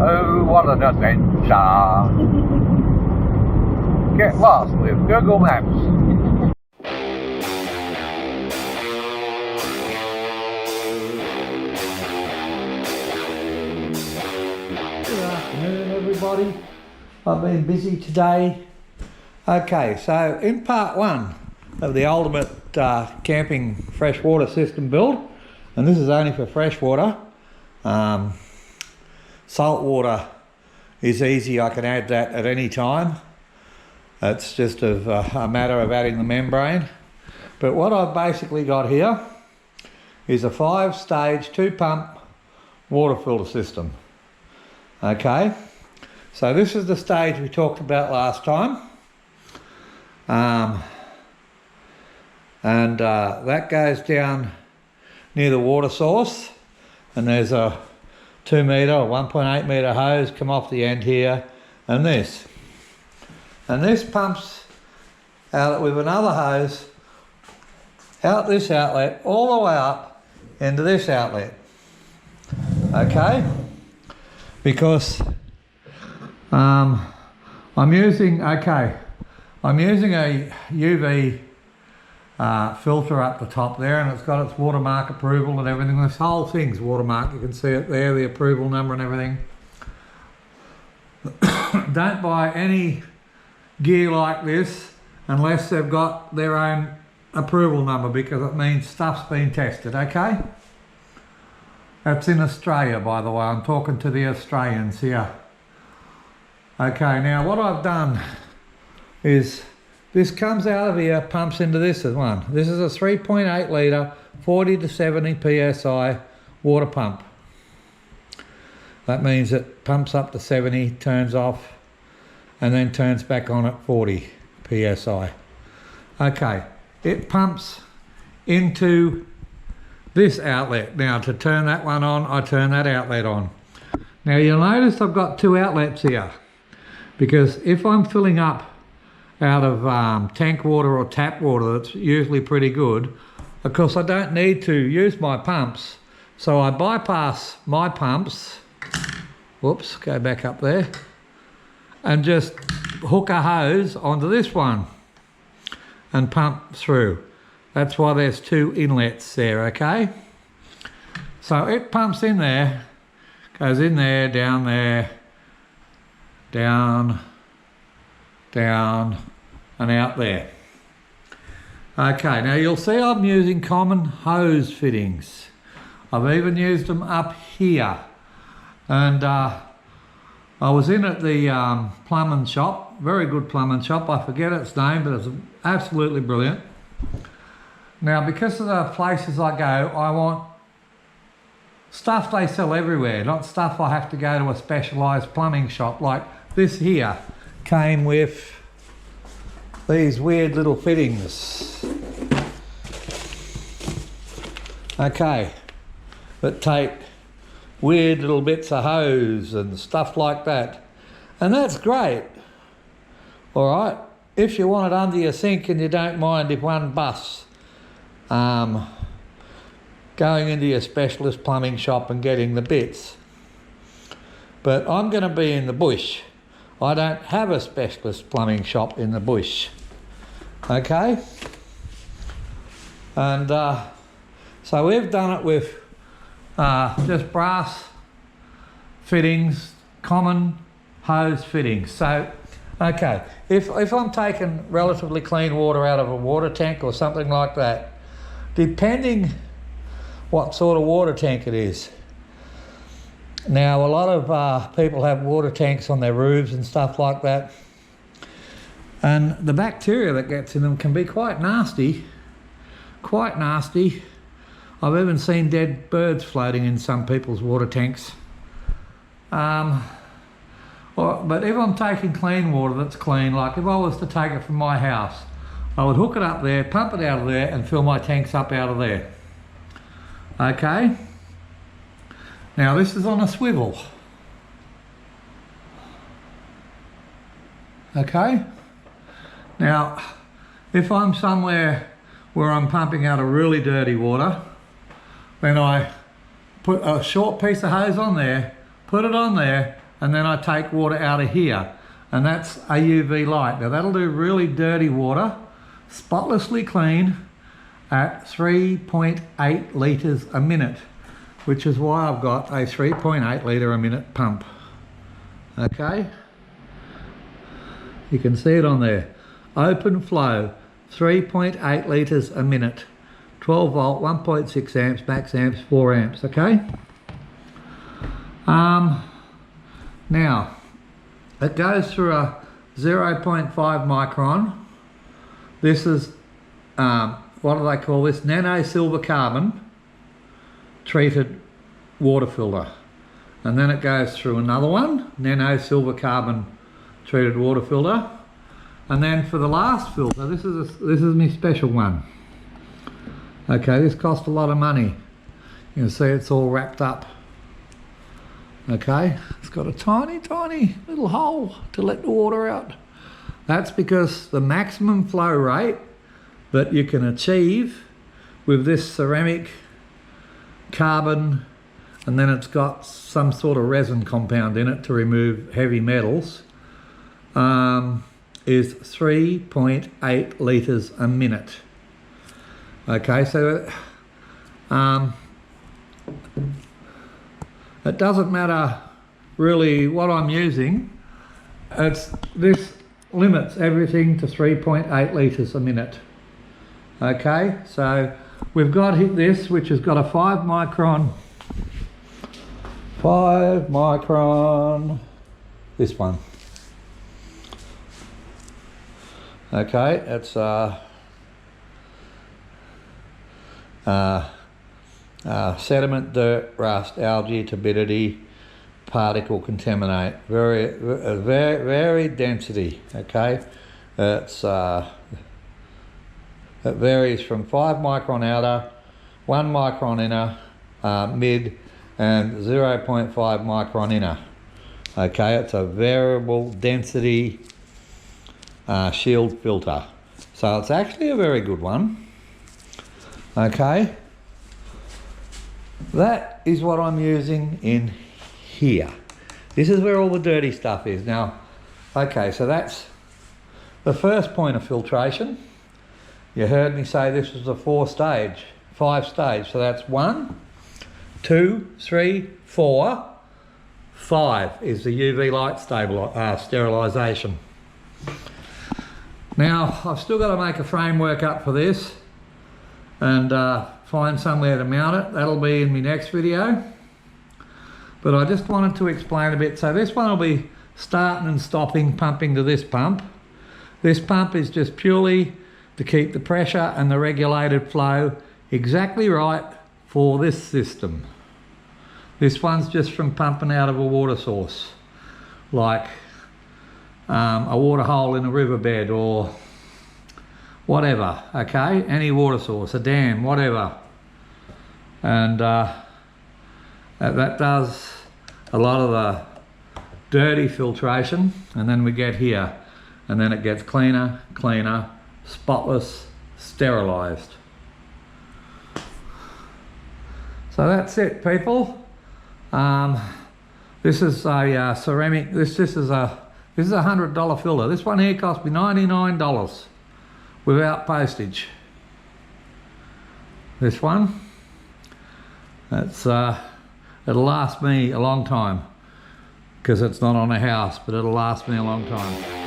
Oh, what an adventure! Get lost with Google Maps. Good afternoon, everybody. I've been busy today. Okay, so in part one of the ultimate camping freshwater system build, and this is only for freshwater. Salt water is easy, I can add that at any time. It's just a matter of adding the membrane. But what I've basically got here is a 5-stage 2-pump water filter system. Okay, so this is the stage we talked about last time. That goes down near the water source, and there's a 2 metre or 1.8 metre hose come off the end here, and this pumps out with another hose out this outlet all the way up into this outlet. Okay, because I'm using a UV filter up the top there, and it's got its watermark approval and everything. This whole thing's watermarked, you can see it there, the approval number and everything. Don't buy any gear like this unless they've got their own approval number, because it means stuff's been tested, okay? That's in Australia, by the way. I'm talking to the Australians here. Okay, now what I've done is this comes out of here, pumps into this as one. This is a 3.8 litre, 40 to 70 psi water pump. That means it pumps up to 70, turns off, and then turns back on at 40 psi. Okay, it pumps into this outlet. Now to turn that one on, I turn that outlet on. Now you'll notice I've got 2 outlets here, because if I'm filling up out of tank water or tap water, that's usually pretty good. Of course, I don't need to use my pumps, so I bypass my pumps. Whoops, go back up there, and just hook a hose onto this one and pump through. That's why there's 2 inlets there, okay? So it pumps in there, goes in there, down, and out there. Okay, now you'll see I'm using common hose fittings. I've even used them up here. And I was in at the plumbing shop, very good plumbing shop. I forget its name, but it's absolutely brilliant. Now, because of the places I go, I want stuff they sell everywhere, not stuff I have to go to a specialised plumbing shop. Like this here came with these weird little fittings. Okay, that take weird little bits of hose and stuff like that. And that's great, all right, if you want it under your sink and you don't mind if one busts. Going into your specialist plumbing shop and getting the bits. But I'm going to be in the bush. I don't have a specialist plumbing shop in the bush. Okay? And so we've done it with just brass fittings, common hose fittings. So, okay, if I'm taking relatively clean water out of a water tank or something like that, depending what sort of water tank it is. Now, a lot of people have water tanks on their roofs and stuff like that, and the bacteria that gets in them can be quite nasty. Quite nasty. I've even seen dead birds floating in some people's water tanks. But if I'm taking clean water that's clean, like if I was to take it from my house, I would hook it up there, pump it out of there, and fill my tanks up out of there. Okay? Now this is on a swivel. Okay? Now, if I'm somewhere where I'm pumping out a really dirty water, then I put a short piece of hose on there, put it on there, and then I take water out of here, and that's a UV light. Now that'll do really dirty water, spotlessly clean, at 3.8 litres a minute, which is why I've got a 3.8 litre a minute pump. Okay, you can see it on there. Open flow, 3.8 litres a minute, 12 volt, 1.6 amps, max amps, 4 amps, okay? Now, it goes through a 0.5 micron. This is, what do they call this? Nano silver carbon treated water filter. And then it goes through another one, nano silver carbon treated water filter. And then for the last filter, this is my special one. Okay, this cost a lot of money. You can see it's all wrapped up. Okay, it's got a tiny, tiny little hole to let the water out. That's because the maximum flow rate that you can achieve with this ceramic carbon, and then it's got some sort of resin compound in it to remove heavy metals, is 3.8 litres a minute. Okay, so it doesn't matter really what I'm using. This limits everything to 3.8 litres a minute. Okay, so we've got this, which has got a 5 micron, this one. Okay, it's sediment, dirt, rust, algae, turbidity, particle contaminate, very density. Okay, it's it varies from 5 micron outer, 1 micron inner, mid, and 0.5 micron inner. Okay, it's a variable density shield filter, so it's actually a very good one. Okay, that is what I'm using in here. This is where all the dirty stuff is. Now, okay, so that's the first point of filtration. You heard me say this was a 5 stage. So that's 1, 2, 3, 4, 5 is the UV light sterilisation. Now, I've still got to make a framework up for this and find somewhere to mount it. That'll be in my next video. But I just wanted to explain a bit. So this one will be starting and stopping, pumping to this pump. This pump is just purely to keep the pressure and the regulated flow exactly right for this system. This one's just from pumping out of a water source, like a water hole in a riverbed or whatever, okay? Any water source, a dam, whatever. And that does a lot of the dirty filtration, and then we get here, and then it gets cleaner, cleaner, spotless, sterilised. So that's it, people. This is a ceramic. This is a $100 filter. This one here cost me $99 without postage. This one, it's it'll last me a long time because it's not on a house, but it'll last me a long time.